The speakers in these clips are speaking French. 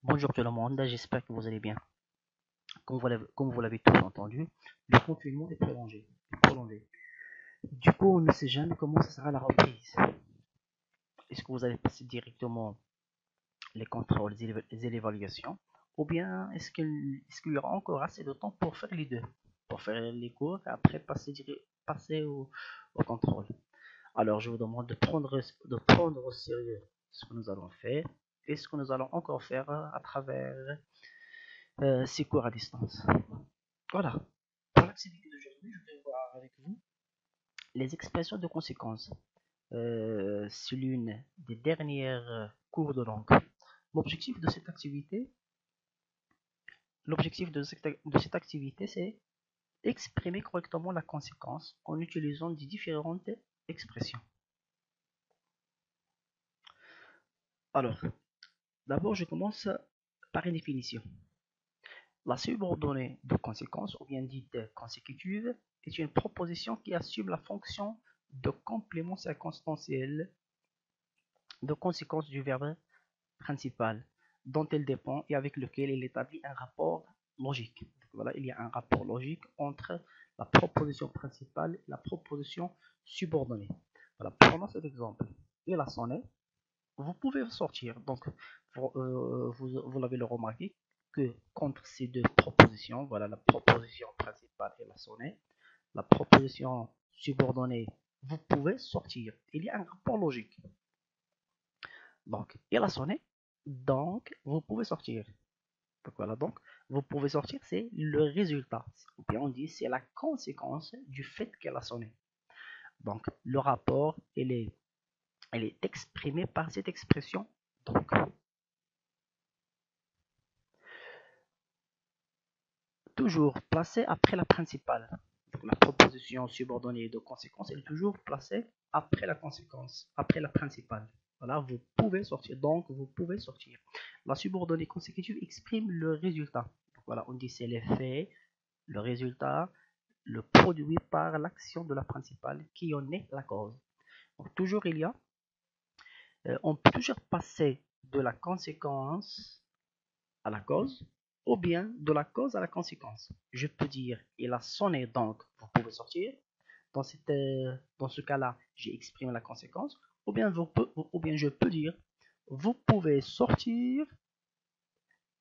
Bonjour tout le monde, j'espère que vous allez bien. Comme vous l'avez tous entendu, le confinement est prolongé. Du coup, on ne sait jamais comment ça sera la reprise. Est-ce que vous allez passer directement les contrôles et l'évaluation, ou bien est-ce qu'il y aura encore assez de temps pour faire les deux, pour faire les cours et après passer au contrôle. Alors, je vous demande de prendre au sérieux ce que nous allons faire et ce que nous allons encore faire à travers ces cours à distance. Voilà. Pour l'activité d'aujourd'hui, je vais voir avec vous les expressions de conséquences. C'est l'une des dernières cours de langue. L'objectif de cette activité, l'objectif de cette activité, c'est exprimer correctement la conséquence en utilisant des différentes expressions. Alors, d'abord, je commence par une définition. La subordonnée de conséquence, ou bien dite consécutive, est une proposition qui assume la fonction de complément circonstanciel de conséquence du verbe principal dont elle dépend et avec lequel elle établit un rapport logique. Donc voilà, il y a un rapport logique entre la proposition principale et la proposition subordonnée. Voilà, prenons cet exemple. Il a sonné, vous pouvez sortir. Donc, vous l'avez le remarqué que contre ces deux propositions, voilà la proposition principale et la sonnette, la proposition subordonnée, vous pouvez sortir. Il y a un rapport logique. Donc, il a sonné, donc vous pouvez sortir. Donc voilà, donc vous pouvez sortir, c'est le résultat. Ou bien on dit c'est la conséquence du fait qu'elle a sonné. Donc, le rapport, elle est exprimée par cette expression. Donc, toujours placée après la principale. Donc, la proposition subordonnée de conséquence, elle est toujours placée après la conséquence, après la principale. Voilà, vous pouvez sortir. Donc, vous pouvez sortir. La subordonnée consécutive exprime le résultat. Donc, voilà, on dit c'est l'effet, le résultat, le produit par l'action de la principale qui en est la cause. Donc, toujours il y a, on peut toujours passer de la conséquence à la cause, ou bien de la cause à la conséquence. Je peux dire, il a sonné, donc vous pouvez sortir. Dans ce cas-là, j'ai exprimé la conséquence. Ou bien je peux dire, vous pouvez sortir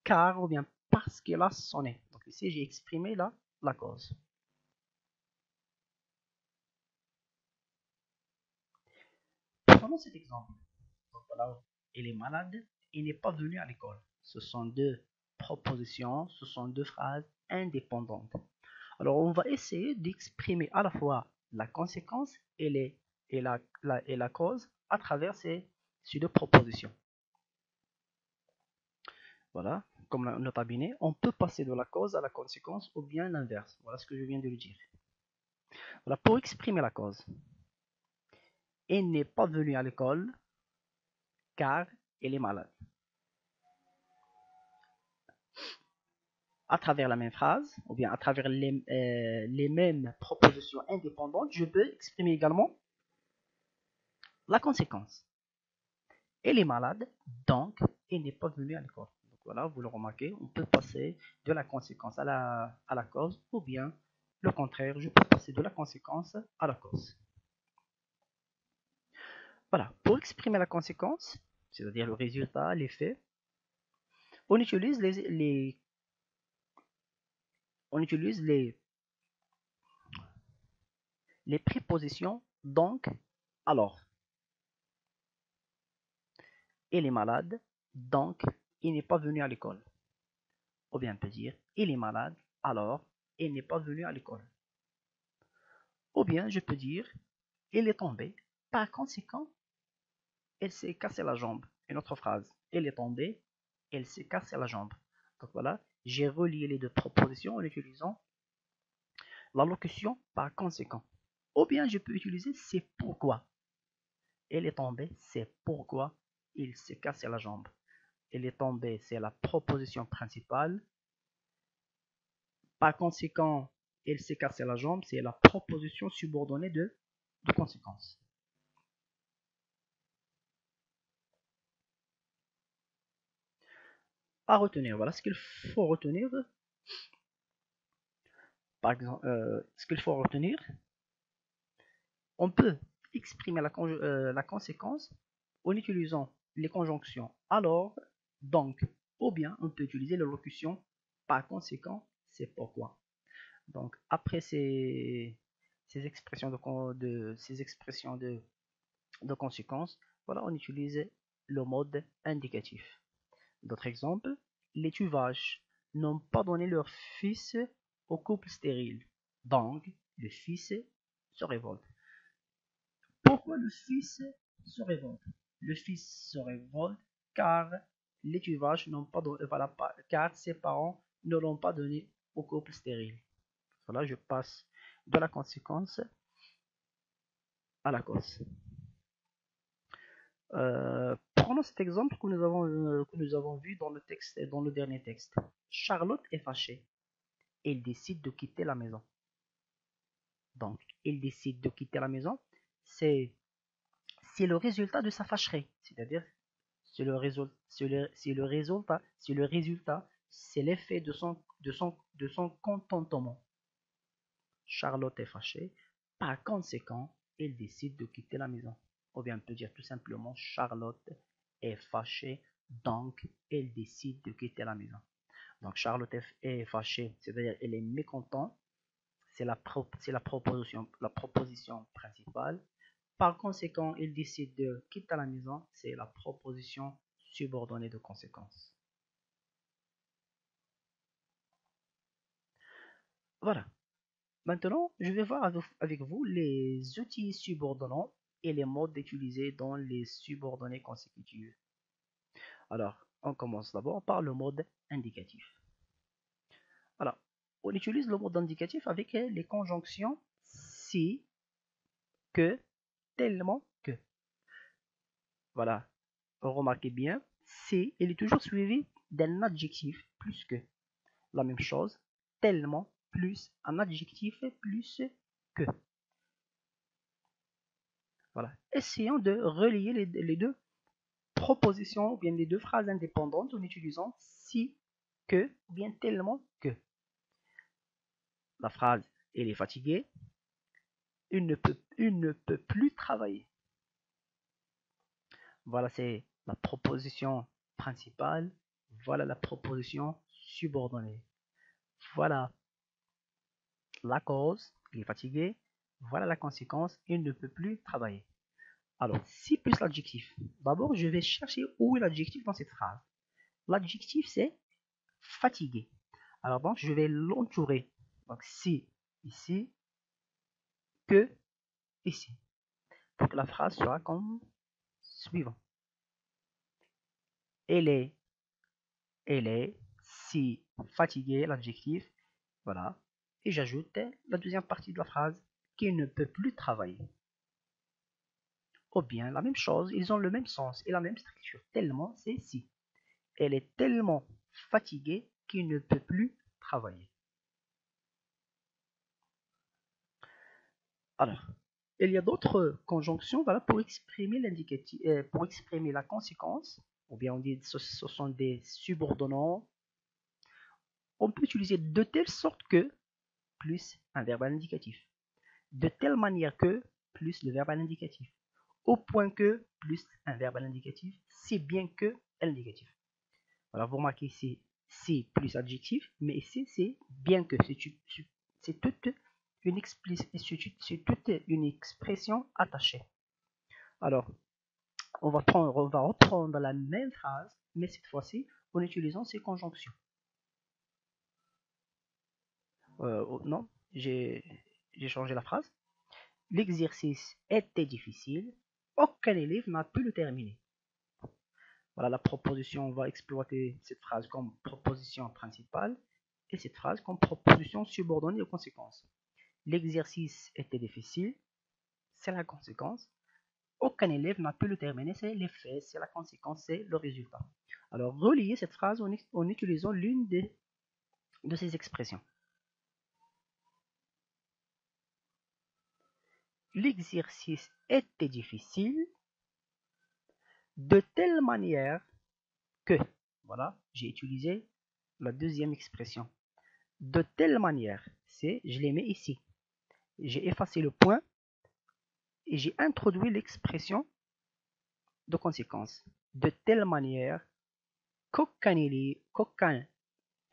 car, ou bien parce qu'il a sonné. Donc ici, j'ai exprimé la cause. Prenons cet exemple. Donc voilà, il est malade, il n'est pas venu à l'école. Ce sont deux propositions, ce sont deux phrases indépendantes. Alors, on va essayer d'exprimer à la fois la conséquence et la cause à travers ces deux propositions. Voilà, comme notre cabinet, on peut passer de la cause à la conséquence ou bien l'inverse. Voilà ce que je viens de lui dire. Voilà, pour exprimer la cause. Elle n'est pas venue à l'école car elle est malade. À travers la même phrase, ou bien à travers les mêmes propositions indépendantes, je peux exprimer également la conséquence. Elle est malade, donc elle n'est pas venue à l'école. Donc voilà, vous le remarquez, on peut passer de la conséquence à la cause, ou bien le contraire, je peux passer de la conséquence à la cause. Voilà, pour exprimer la conséquence, c'est-à-dire le résultat, l'effet, on utilise on utilise les prépositions donc, alors. Il est malade, donc il n'est pas venu à l'école. Ou bien on peut dire, il est malade, alors il n'est pas venu à l'école. Ou bien je peux dire, il est tombé, par conséquent, il s'est cassé la jambe. Une autre phrase, il est tombé, il s'est cassé la jambe. Donc voilà, j'ai relié les deux propositions en utilisant la locution par conséquent. Ou bien je peux utiliser c'est pourquoi. Il est tombé, c'est pourquoi il s'est cassé la jambe. Il est tombé, c'est la proposition principale. Par conséquent, il s'est cassé la jambe, c'est la proposition subordonnée de conséquence. à retenir. Voilà ce qu'il faut retenir. Par exemple, ce qu'il faut retenir, on peut exprimer la conséquence en utilisant les conjonctions alors, donc, ou bien on peut utiliser l'allocution par conséquent, c'est pourquoi. Donc, après ces expressions de conséquence, voilà, on utilise le mode indicatif. D'autres exemples, les tuvaches n'ont pas donné leur fils au couple stérile. Donc, le fils se révolte. Pourquoi le fils se révolte? Le fils se révolte car les tuvaches n'ont pas donné, voilà, car ses parents ne l'ont pas donné au couple stérile. Voilà, je passe de la conséquence à la cause. Prenons cet exemple que nous avons vu dans le texte, dans le dernier texte. Charlotte est fâchée. Elle décide de quitter la maison. Donc, elle décide de quitter la maison. C'est le résultat de sa fâcherie. C'est-à-dire, c'est le résultat, c'est l'effet de son contentement. Charlotte est fâchée. Par conséquent, elle décide de quitter la maison. Ou bien on peut dire tout simplement Charlotte est fâchée, donc elle décide de quitter la maison. Donc Charlotte est fâchée, c'est-à-dire elle est mécontente, c'est la proposition principale. Par conséquent, elle décide de quitter la maison, c'est la proposition subordonnée de conséquence. Voilà. Maintenant, je vais voir avec vous les outils subordonnants et les modes utilisés dans les subordonnées consécutives. Alors, on commence d'abord par le mode indicatif. Alors, on utilise le mode indicatif avec les conjonctions si, que, tellement que. Voilà, remarquez bien, si, il est toujours suivi d'un adjectif plus que. La même chose, tellement plus un adjectif plus que. Voilà. Essayons de relier les deux propositions ou bien les deux phrases indépendantes en utilisant si, que ou bien tellement que. La phrase il est fatigué, il ne peut plus travailler. Voilà, c'est la proposition principale. Voilà la proposition subordonnée. Voilà la cause, il est fatigué. Voilà la conséquence, il ne peut plus travailler. Alors, si plus l'adjectif. D'abord, je vais chercher où est l'adjectif dans cette phrase. L'adjectif, c'est fatigué. Alors, donc, je vais l'entourer. Donc, si, ici, que, ici. Donc, la phrase sera comme suivant. Elle est si fatiguée, l'adjectif. Voilà. Et j'ajoute la deuxième partie de la phrase, qu'il ne peut plus travailler. Ou bien, la même chose, ils ont le même sens et la même structure. Tellement, c'est si. Elle est tellement fatiguée qu'il ne peut plus travailler. Alors, il y a d'autres conjonctions voilà, pour exprimer l'indicatif, pour exprimer la conséquence, ou bien on dit ce sont des subordonnants. On peut utiliser de telle sorte que plus un verbe indicatif. De telle manière que plus le verbe indicatif. Au point que plus un verbe indicatif. Si bien que l'indicatif. Voilà, vous remarquez ici, si plus adjectif, mais ici c'est bien que. C'est toute une expression attachée. Alors, on va reprendre la même phrase, mais cette fois-ci en utilisant ces conjonctions. Non, j'ai changé la phrase. L'exercice était difficile, aucun élève n'a pu le terminer. Voilà la proposition, on va exploiter cette phrase comme proposition principale et cette phrase comme proposition subordonnée aux conséquences. L'exercice était difficile, c'est la conséquence. Aucun élève n'a pu le terminer, c'est l'effet, c'est la conséquence, c'est le résultat. Alors, reliez cette phrase en utilisant l'une de ces expressions. L'exercice était difficile de telle manière que. Voilà, j'ai utilisé la deuxième expression. De telle manière, je les mets ici. J'ai effacé le point et j'ai introduit l'expression de conséquence. De telle manière qu'aucun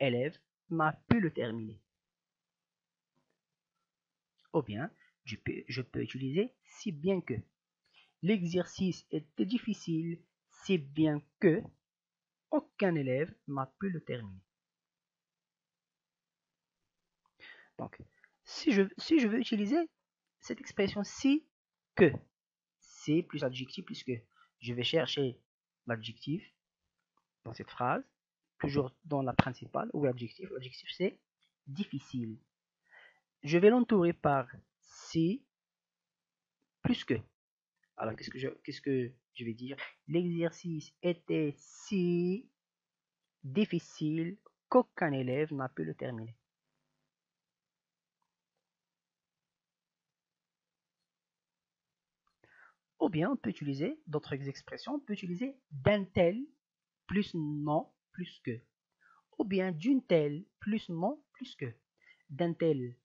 élève n'a pu le terminer. Ou bien, je peux utiliser si bien que. L'exercice était difficile, si bien que aucun élève n'a pu le terminer. Donc, si je veux utiliser cette expression si que, c'est plus adjectif plus que, je vais chercher l'adjectif dans cette phrase, toujours dans la principale ou l'adjectif. L'adjectif c'est difficile. Je vais l'entourer par si plus que. Alors qu'est-ce que je vais dire? L'exercice était si difficile qu'aucun élève n'a pu le terminer. Ou bien on peut utiliser d'autres expressions, on peut utiliser d'un tel plus non plus que. Ou bien d'une telle plus non plus que. D'un tel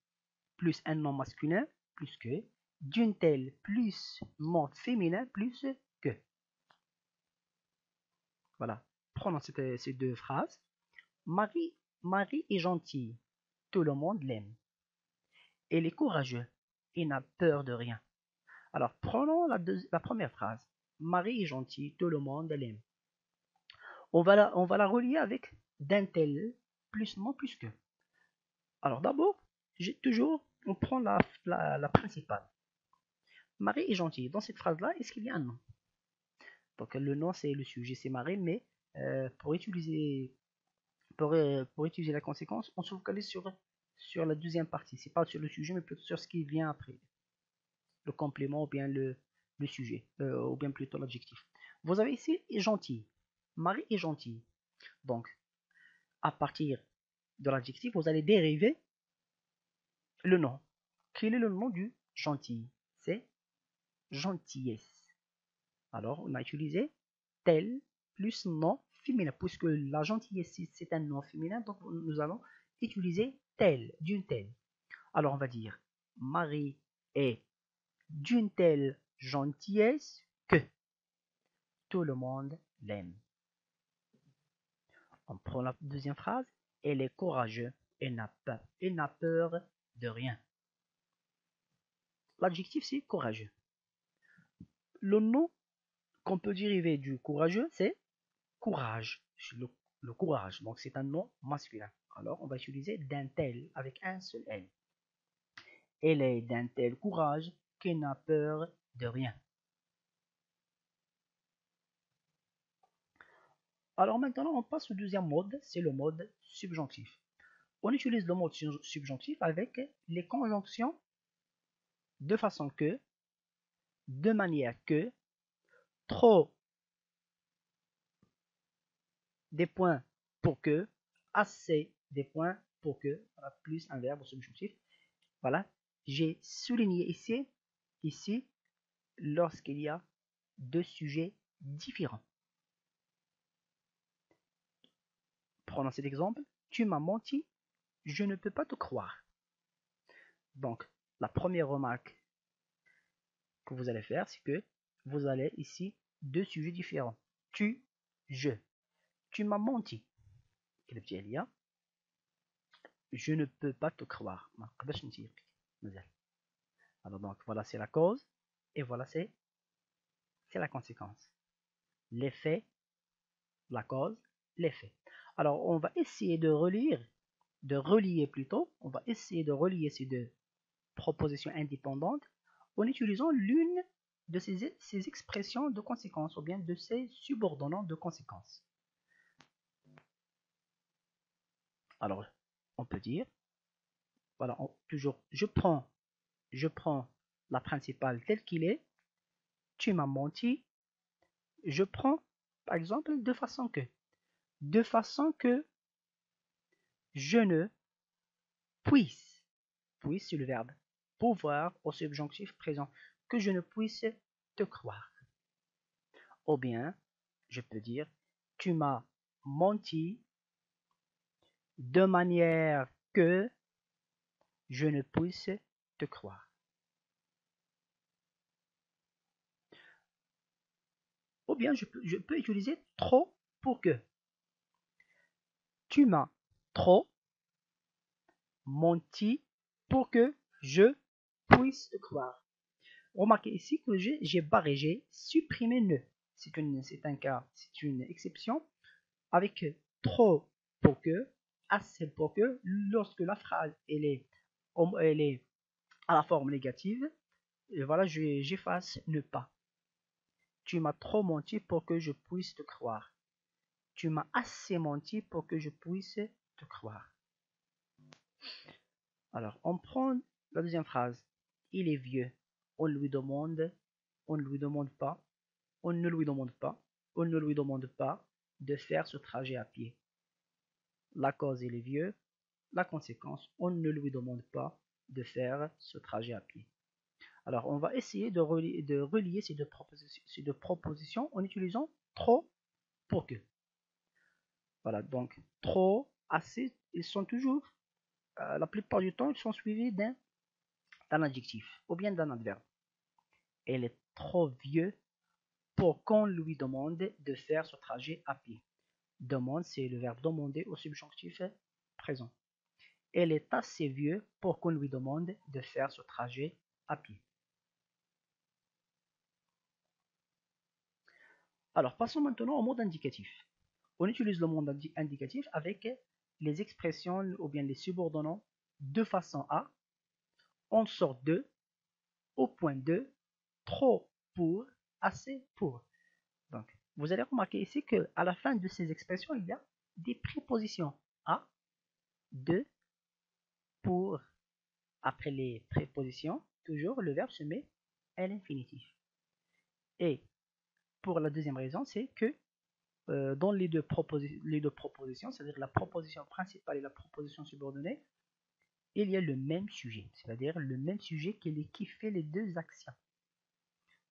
plus un nom masculin plus que. D'une telle plus nom féminin plus que. Voilà. Prenons ces deux phrases. Marie est gentille. Tout le monde l'aime. Elle est courageuse et n'a peur de rien. Alors, prenons la première phrase. Marie est gentille, tout le monde l'aime. On va la relier avec d'un tel plus non plus que. Alors d'abord, toujours, on prend la principale. Marie est gentille. Dans cette phrase-là, est-ce qu'il y a un nom? Donc le nom, c'est le sujet, c'est Marie, mais pour utiliser la conséquence, on se focalise sur la deuxième partie. C'est pas sur le sujet, mais plutôt sur ce qui vient après. Le complément ou bien le sujet, ou bien plutôt l'adjectif. Vous avez ici gentil. Marie est gentille. Donc, à partir de l'adjectif, vous allez dériver le nom. Quel est le nom du gentil? C'est gentillesse. Alors, on a utilisé tel plus nom féminin, puisque la gentillesse, c'est un nom féminin, donc nous allons utiliser tel, d'une telle. Alors, on va dire Marie est d'une telle gentillesse que tout le monde l'aime. On prend la deuxième phrase. Elle est courageuse et n'a peur de rien. L'adjectif c'est courageux. Le nom qu'on peut dériver du courageux c'est courage. Le courage. Donc c'est un nom masculin. Alors on va utiliser d'un tel avec un seul L. Elle est d'un tel courage qu'elle n'a peur de rien. Alors maintenant, on passe au deuxième mode, c'est le mode subjonctif. On utilise le mode subjonctif avec les conjonctions de façon que, de manière que, trop, des points pour que, assez, des points pour que, voilà, plus un verbe subjonctif. Voilà, j'ai souligné ici, lorsqu'il y a deux sujets différents. Prenons cet exemple. Tu m'as menti, je ne peux pas te croire. Donc, la première remarque que vous allez faire, c'est que vous allez ici deux sujets différents. Tu, je. Tu m'as menti. Je ne peux pas te croire. Alors donc voilà c'est la cause et voilà c'est la conséquence. L'effet, la cause, l'effet. Alors on va essayer de relier plutôt, on va essayer de relier ces deux propositions indépendantes en utilisant l'une de ces expressions de conséquence ou bien de ces subordonnants de conséquence. Alors, on peut dire, voilà, toujours, je prends la principale telle qu'il est, tu m'as menti, je prends, par exemple, de façon que je ne puisse, c'est le verbe, pouvoir au subjonctif présent, que je ne puisse te croire. Ou bien, je peux dire, tu m'as menti de manière que je ne puisse te croire. Ou bien je peux utiliser trop pour que. Tu m'as trop menti pour que je puisse te croire. Remarquez ici que j'ai barré, j'ai supprimé ne. C'est un cas, c'est une exception avec trop pour que, assez pour que, lorsque la phrase elle est à la forme négative, et voilà, j'efface ne pas. Tu m'as trop menti pour que je puisse te croire. Tu m'as assez menti pour que je puisse te croire. Alors, on prend la deuxième phrase. Il est vieux. On lui demande, on ne lui demande pas, on ne lui demande pas, on ne lui demande pas de faire ce trajet à pied. La cause, il est vieux. La conséquence, on ne lui demande pas de faire ce trajet à pied. Alors, on va essayer de relier ces deux propositions en utilisant trop pour que. Voilà, donc trop, assez, ils sont toujours, la plupart du temps, ils sont suivis d'un adjectif ou bien d'un adverbe. Elle est trop vieux pour qu'on lui demande de faire ce trajet à pied. Demande, c'est le verbe demander au subjonctif présent. Elle est assez vieux pour qu'on lui demande de faire ce trajet à pied. Alors, passons maintenant au mode indicatif. On utilise le mode indicatif avec les expressions ou bien les subordonnants de façon à, en sort de, au point de, trop pour, assez pour. Donc, vous allez remarquer ici qu'à la fin de ces expressions, il y a des prépositions à, de, pour. Après les prépositions, toujours le verbe se met à l'infinitif. Et pour la deuxième raison, c'est que dans les deux propositions, c'est-à-dire la proposition principale et la proposition subordonnée, il y a le même sujet, c'est-à-dire le même sujet qui fait les deux actions.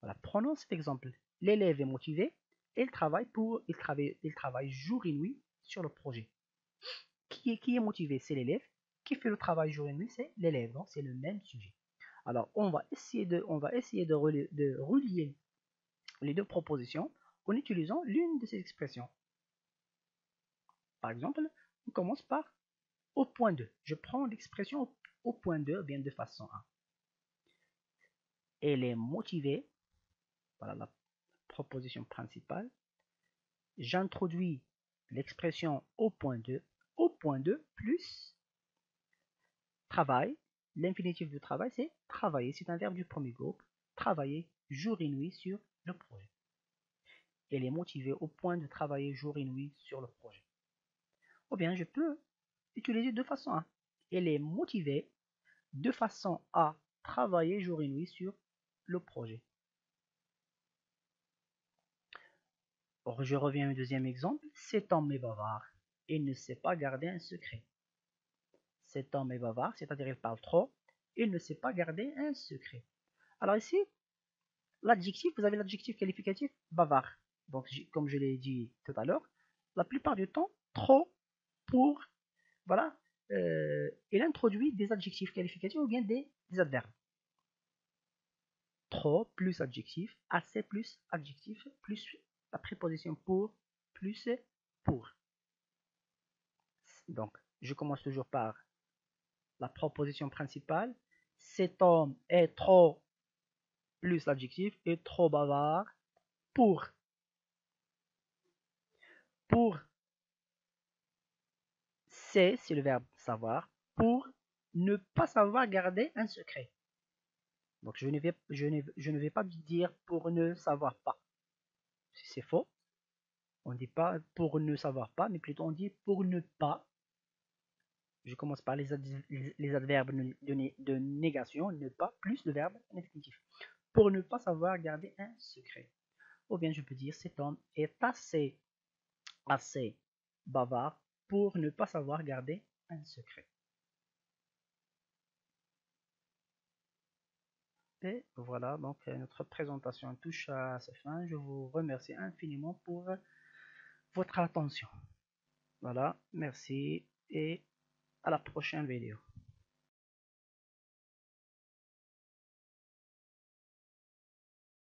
Voilà, prenons cet exemple. L'élève est motivé, il travaille jour et nuit sur le projet. Qui est motivé? C'est l'élève. Qui fait le travail jour et nuit? C'est l'élève. Donc c'est le même sujet. Alors on va essayer de relier les deux propositions en utilisant l'une de ces expressions. Par exemple, on commence par au point 2. Je prends l'expression au point 2, bien de façon 1. Elle est motivée. Voilà la proposition principale. J'introduis l'expression au point 2. Au point 2 plus travail. L'infinitif du travail, c'est travailler. C'est un verbe du premier groupe. Travailler jour et nuit sur le projet. Elle est motivée au point de travailler jour et nuit sur le projet. Ou bien je peux utiliser de façon à. Elle est motivée de façon à travailler jour et nuit sur le projet. Or, je reviens au deuxième exemple. Cet homme est bavard. Il ne sait pas garder un secret. Cet homme est bavard, c'est-à-dire il parle trop. Il ne sait pas garder un secret. Alors ici, l'adjectif, vous avez l'adjectif qualificatif bavard. Donc, comme je l'ai dit tout à l'heure, la plupart du temps, trop, pour, voilà, il introduit des adjectifs qualificatifs ou bien des adverbes. Trop plus adjectif, assez plus adjectif, plus la préposition pour, plus pour. Donc, je commence toujours par la proposition principale. Cet homme est trop plus l'adjectif est trop bavard pour. Pour, c'est le verbe savoir. Pour ne pas savoir garder un secret. Donc, je ne vais pas dire pour ne savoir pas. Si c'est faux, on ne dit pas pour ne savoir pas, mais plutôt on dit pour ne pas. Je commence par les adverbes de négation, ne pas, plus le verbe infinitif. Pour ne pas savoir garder un secret. Ou bien je peux dire cet homme est assez bavard pour ne pas savoir garder un secret. Et voilà, donc notre présentation touche à sa fin. Je vous remercie infiniment pour votre attention. Voilà, merci et à la prochaine vidéo.